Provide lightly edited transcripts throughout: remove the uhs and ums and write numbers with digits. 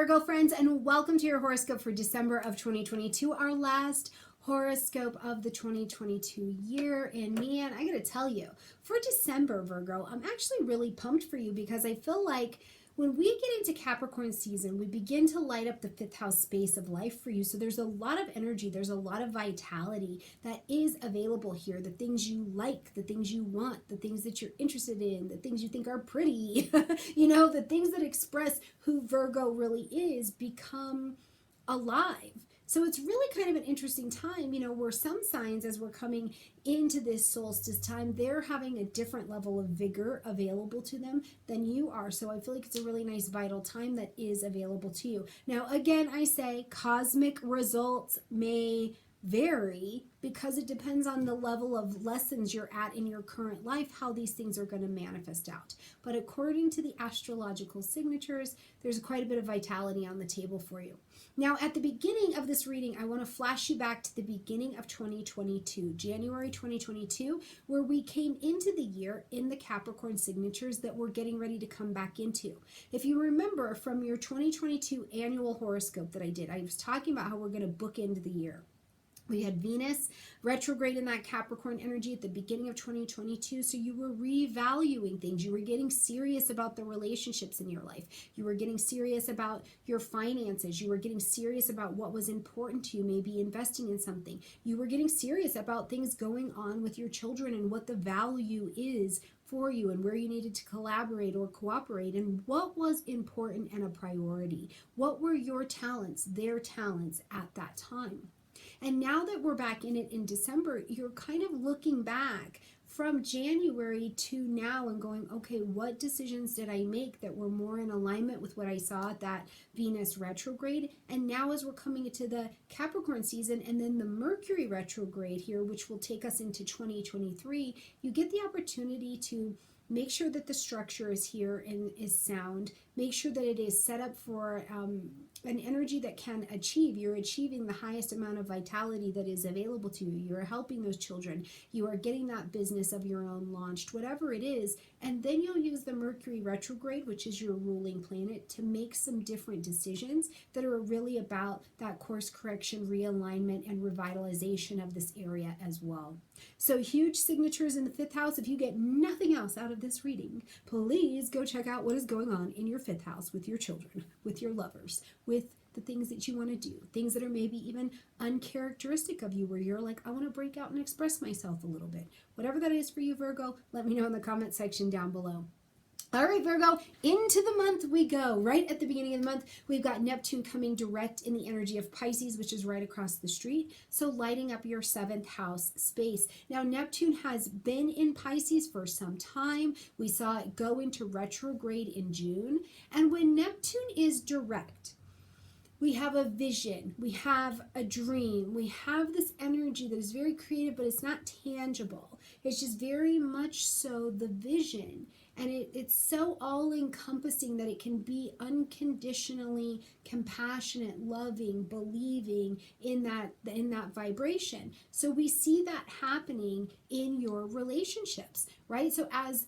Virgo friends, and welcome to your horoscope for December of 2022, our last horoscope of the 2022 year. And man, I gotta tell you, for December, Virgo, I'm actually really pumped for you because I feel like when we get into Capricorn season, we begin to light up the fifth house space of life for you. So there's a lot of energy, there's a lot of vitality that is available here. The things you like, the things you want, the things that you're interested in, the things you think are pretty, the things that express who Virgo really is become alive. So it's really kind of an interesting time, where some signs, as we're coming into this solstice time, they're having a different level of vigor available to them than you are. So I feel like it's a really nice vital time that is available to you. Now, again, I say cosmic results may vary because it depends on the level of lessons you're at in your current life, how these things are going to manifest out. But according to the astrological signatures, there's quite a bit of vitality on the table for you. Now, at the beginning of this reading, I want to flash you back to the beginning of 2022, January 2022, where we came into the year in the Capricorn signatures that we're getting ready to come back into. If you remember from your 2022 annual horoscope that I was talking about how we're going to bookend the year. We had Venus retrograde in that Capricorn energy at the beginning of 2022. So you were revaluing things. You were getting serious about the relationships in your life. You were getting serious about your finances. You were getting serious about what was important to you, maybe investing in something. You were getting serious about things going on with your children and what the value is for you and where you needed to collaborate or cooperate and what was important and a priority. What were your talents, their talents at that time? And now that we're back in it in December, you're kind of looking back from January to now and going, okay, what decisions did I make that were more in alignment with what I saw at that Venus retrograde? And now as we're coming into the Capricorn season and then the Mercury retrograde here, which will take us into 2023, you get the opportunity to make sure that the structure is here and is sound. Make sure that it is set up for an energy that can achieve. You're achieving the highest amount of vitality that is available to you. You're helping those children. You are getting that business of your own launched, whatever it is. And then you'll use the Mercury retrograde, which is your ruling planet, to make some different decisions that are really about that course correction, realignment, and revitalization of this area as well. So huge signatures in the fifth house. If you get nothing else out of this reading, please go check out what is going on in your fifth house with your children, with your lovers, with the things that you want to do, things that are maybe even uncharacteristic of you, where you're like, I want to break out and express myself a little bit. Whatever that is for you, Virgo, let me know in the comment section down below. All right, Virgo, into the month we go. Right at the beginning of the month, we've got Neptune coming direct in the energy of Pisces, which is right across the street. So lighting up your seventh house space. Now, Neptune has been in Pisces for some time. We saw it go into retrograde in June. And when Neptune is direct, we have a vision, we have a dream, we have this energy that is very creative, but it's not tangible. It's just very much so the vision. And it's so all-encompassing that it can be unconditionally compassionate, loving, believing in that vibration. So we see that happening in your relationships, right? So as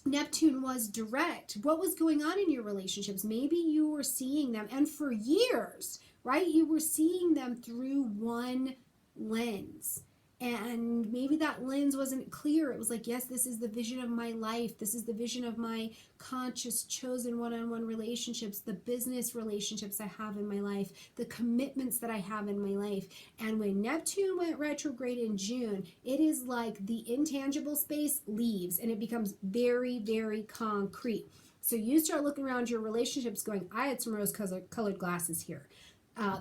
Neptune was direct, what was going on in your relationships? Maybe you were seeing them, and for years, right, you were seeing them through one lens. And maybe that lens wasn't clear. It was like, yes, this is the vision of my life. This is the vision of my conscious, chosen one-on-one relationships, the business relationships I have in my life, the commitments that I have in my life. And when Neptune went retrograde in June, it is like the intangible space leaves and it becomes very, very concrete. So you start looking around your relationships going, I had some rose-colored glasses here.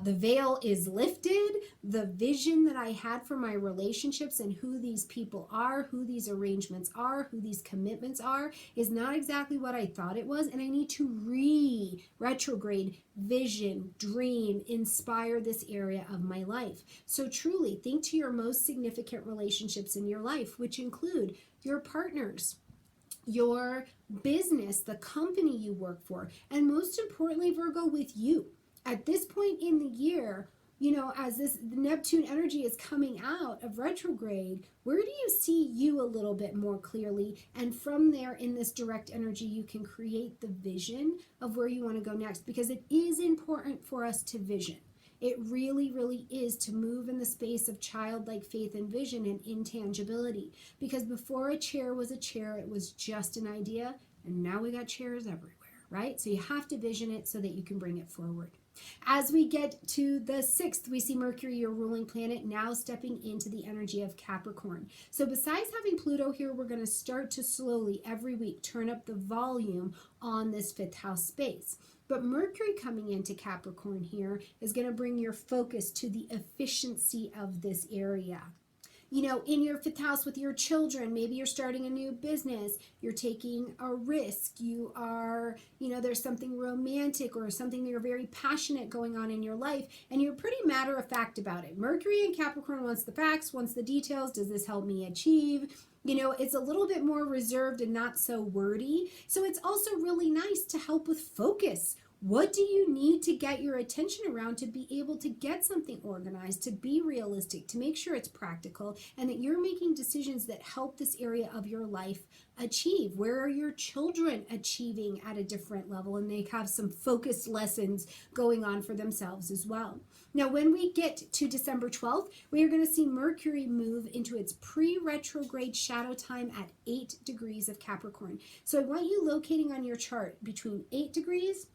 The veil is lifted. The vision that I had for my relationships and who these people are, who these arrangements are, who these commitments are, is not exactly what I thought it was. And I need to retrograde, vision, dream, inspire this area of my life. So truly think to your most significant relationships in your life, which include your partners, your business, the company you work for, and most importantly, Virgo, with you. At this point in the year, as this Neptune energy is coming out of retrograde, where do you see you a little bit more clearly? And from there, in this direct energy, you can create the vision of where you want to go next, because it is important for us to vision. It really, really is, to move in the space of childlike faith and vision and intangibility. Because before a chair was a chair, it was just an idea, and now we got chairs everywhere, right? So you have to vision it so that you can bring it forward. As we get to the 6th, we see Mercury, your ruling planet, now stepping into the energy of Capricorn. So besides having Pluto here, we're going to start to slowly every week turn up the volume on this 5th house space. But Mercury coming into Capricorn here is going to bring your focus to the efficiency of this area. In your 5th house with your children, maybe you're starting a new business, you're taking a risk, you are, there's something romantic or something that you're very passionate going on in your life, and you're pretty matter of fact about it. Mercury in Capricorn wants the facts, wants the details. Does this help me achieve? It's a little bit more reserved and not so wordy. So it's also really nice to help with focus. What do you need to get your attention around to be able to get something organized, to be realistic, to make sure it's practical, and that you're making decisions that help this area of your life achieve? Where are your children achieving at a different level, and they have some focused lessons going on for themselves as well? Now, when we get to December 12th, we are going to see Mercury move into its pre-retrograde shadow time at 8 degrees of Capricorn. So I want you locating on your chart between 8 degrees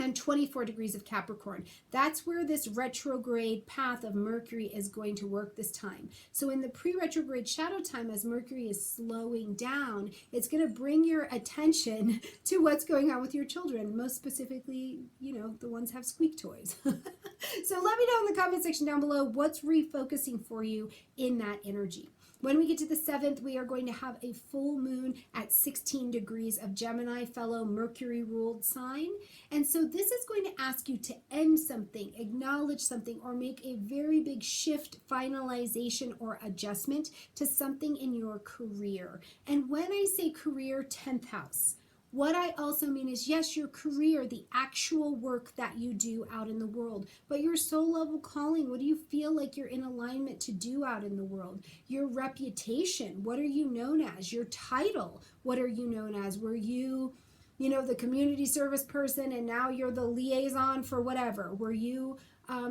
and 24 degrees of Capricorn. That's where this retrograde path of Mercury is going to work this time. So in the pre-retrograde shadow time, as Mercury is slowing down, it's going to bring your attention to what's going on with your children, most specifically, the ones have squeak toys. So let me know in the comment section down below what's refocusing for you in that energy. When we get to the 7th, we are going to have a full moon at 16 degrees of Gemini, fellow Mercury-ruled sign. And so this is going to ask you to end something, acknowledge something, or make a very big shift, finalization, or adjustment to something in your career. And when I say career, 10th house, what I also mean is, yes, your career, the actual work that you do out in the world, but your soul level calling, what do you feel like you're in alignment to do out in the world? Your reputation, what are you known as? Your title, what are you known as? Were you, the community service person and now you're the liaison for whatever? Were you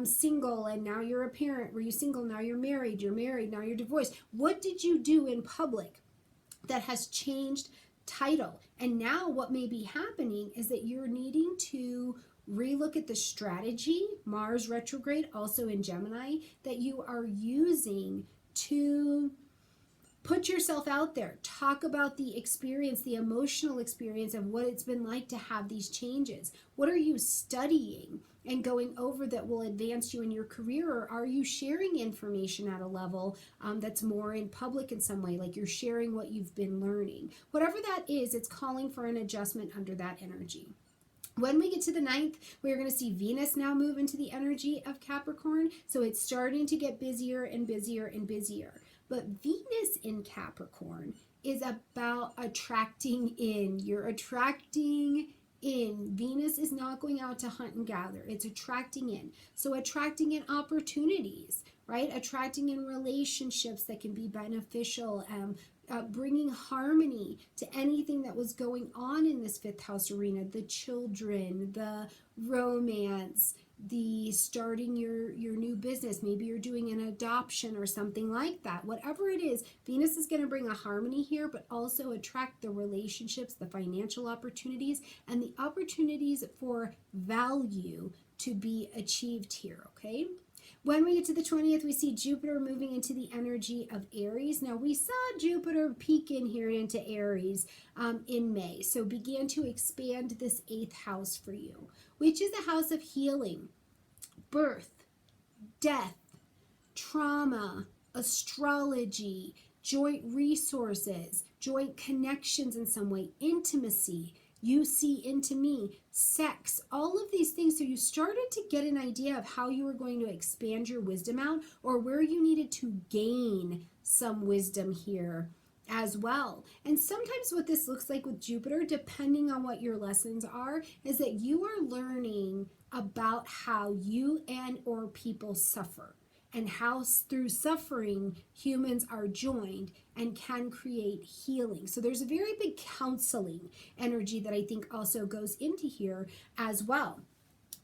single and now you're a parent? Were you single, now you're married, now you're divorced? What did you do in public that has changed title? And now what may be happening is that you're needing to relook at the strategy, Mars retrograde, also in Gemini, that you are using to put yourself out there. Talk about the experience, the emotional experience of what it's been like to have these changes. What are you studying and going over that will advance you in your career? Or are you sharing information at a level that's more in public in some way, like you're sharing what you've been learning? Whatever that is, it's calling for an adjustment under that energy. When we get to the 9th, we're going to see Venus now move into the energy of Capricorn. So it's starting to get busier and busier and busier. But Venus in Capricorn is about attracting in. You're attracting in. Venus is not going out to hunt and gather. It's attracting in. So attracting in opportunities, right? Attracting in relationships that can be beneficial, bringing harmony to anything that was going on in this 5th house arena, the children, the romance, the starting your new business. Maybe you're doing an adoption or something like that. Whatever it is, Venus is going to bring a harmony here, but also attract the relationships, the financial opportunities, and the opportunities for value to be achieved here, okay? When we get to the 20th, we see Jupiter moving into the energy of Aries. Now, we saw Jupiter peek in here into Aries in May, so began to expand this 8th house for you, which is a house of healing, birth, death, trauma, astrology, joint resources, joint connections in some way, intimacy, you see into me, sex, all of these things. So you started to get an idea of how you were going to expand your wisdom out, or where you needed to gain some wisdom here as well. And sometimes what this looks like with Jupiter, depending on what your lessons are, is that you are learning about how you and or people suffer, and how through suffering humans are joined and can create healing. So there's a very big counseling energy that I think also goes into here as well.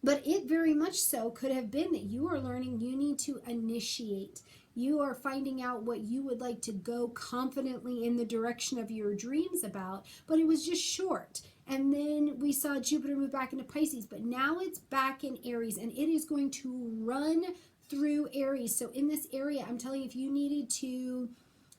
But it very much so could have been that you are learning you need to initiate. You are finding out what you would like to go confidently in the direction of your dreams about, but it was just short. And then we saw Jupiter move back into Pisces, but now it's back in Aries, and it is going to run through Aries. So in this area, I'm telling you, if you needed to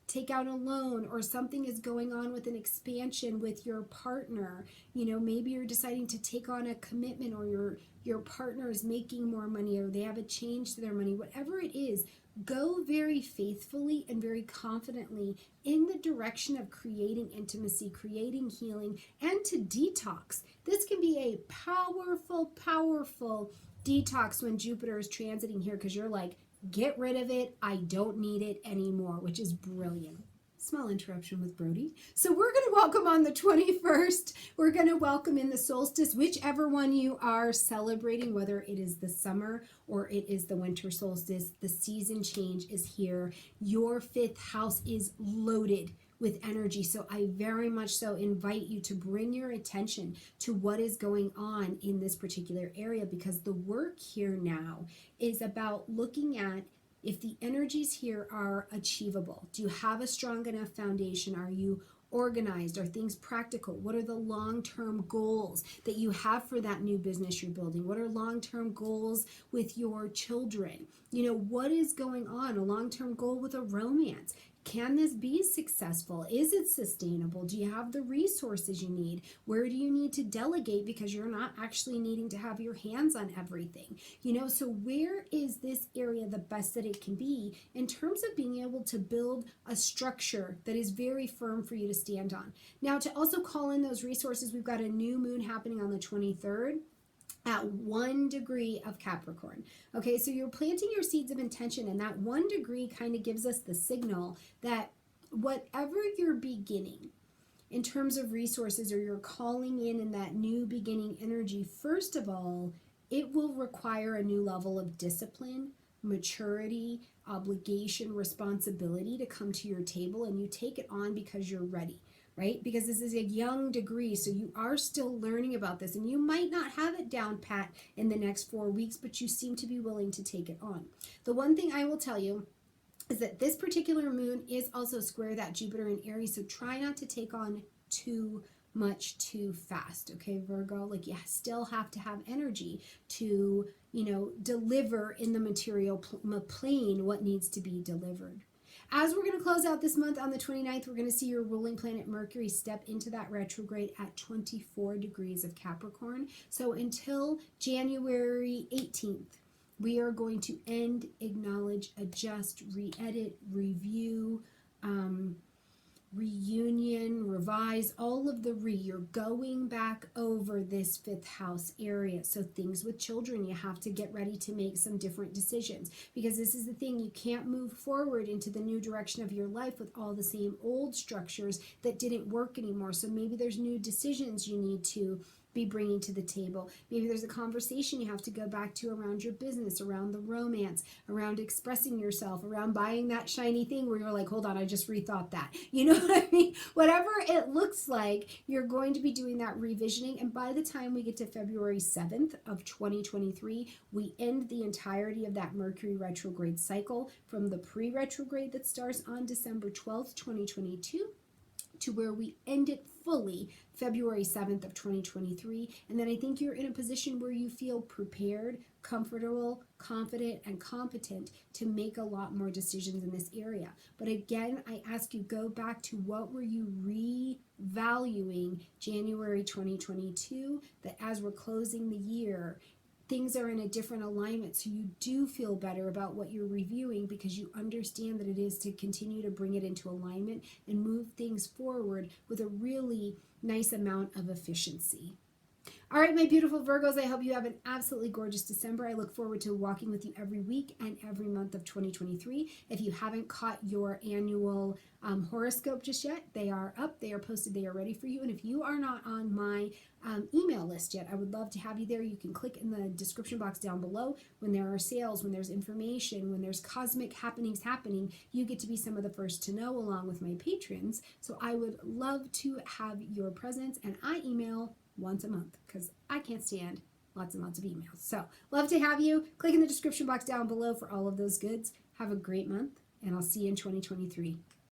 take out a loan, or something is going on with an expansion with your partner, maybe you're deciding to take on a commitment, or your partner is making more money, or they have a change to their money, whatever it is, go very faithfully and very confidently in the direction of creating intimacy, creating healing, and to detox. This can be a powerful, powerful detox when Jupiter is transiting here, because you're like, get rid of it. I don't need it anymore, which is brilliant. Small interruption with Brody. So we're going to welcome on the 21st. We're going to welcome in the solstice, whichever one you are celebrating, whether it is the summer or it is the winter solstice. The season change is here. Your fifth house is loaded with energy. So I very much so invite you to bring your attention to what is going on in this particular area, because the work here now is about looking at if the energies here are achievable. Do you have a strong enough foundation? Are you organized? Are things practical? What are the long-term goals that you have for that new business you're building? What are long-term goals with your children? What is going on? A long-term goal with a romance. Can this be successful? Is it sustainable? Do you have the resources you need? Where do you need to delegate because you're not actually needing to have your hands on everything? So where is this area the best that it can be in terms of being able to build a structure that is very firm for you to stand on? Now, to also call in those resources, we've got a new moon happening on the 23rd. At 1 degree of Capricorn. Okay, so you're planting your seeds of intention, and that 1 degree kind of gives us the signal that whatever you're beginning in terms of resources, or you're calling in that new beginning energy, first of all, it will require a new level of discipline, maturity, obligation, responsibility to come to your table, and you take it on because you're ready. Right? Because this is a young degree, so you are still learning about this, and you might not have it down pat in the next 4 weeks, but you seem to be willing to take it on. The one thing I will tell you is that this particular moon is also square that Jupiter in Aries, so try not to take on too much too fast, okay, Virgo? Like, you still have to have energy to, deliver in the material plane what needs to be delivered. As we're going to close out this month on the 29th, we're going to see your ruling planet Mercury step into that retrograde at 24 degrees of Capricorn. So until January 18th, we are going to end, acknowledge, adjust, re-edit, review, reunion, revise, all of the you're going back over this fifth house area. So things with children, you have to get ready to make some different decisions, because this is the thing, you can't move forward into the new direction of your life with all the same old structures that didn't work anymore. So maybe there's new decisions you need to be bringing to the table. Maybe there's a conversation you have to go back to around your business, around the romance, around expressing yourself, around buying that shiny thing where you're like, hold on, I just rethought that. You know what I mean? Whatever it looks like, you're going to be doing that revisioning. And by the time we get to February 7th of 2023, we end the entirety of that Mercury retrograde cycle from the pre-retrograde that starts on December 12th, 2022, to where we end it fully February 7th of 2023. And then I think you're in a position where you feel prepared, comfortable, confident, and competent to make a lot more decisions in this area. But again, I ask you, go back to what were you revaluing January 2022, that as we're closing the year, things are in a different alignment, so you do feel better about what you're reviewing, because you understand that it is to continue to bring it into alignment and move things forward with a really nice amount of efficiency. All right, my beautiful Virgos, I hope you have an absolutely gorgeous December. I look forward to walking with you every week and every month of 2023. If you haven't caught your annual horoscope just yet, they are up, they are posted, they are ready for you. And if you are not on my email list yet, I would love to have you there. You can click in the description box down below. When there are sales, when there's information, when there's cosmic happenings happening, you get to be some of the first to know along with my patrons. So I would love to have your presence, and I email once a month because I can't stand lots and lots of emails. So love to have you. Click in the description box down below for all of those goods. Have a great month, and I'll see you in 2023.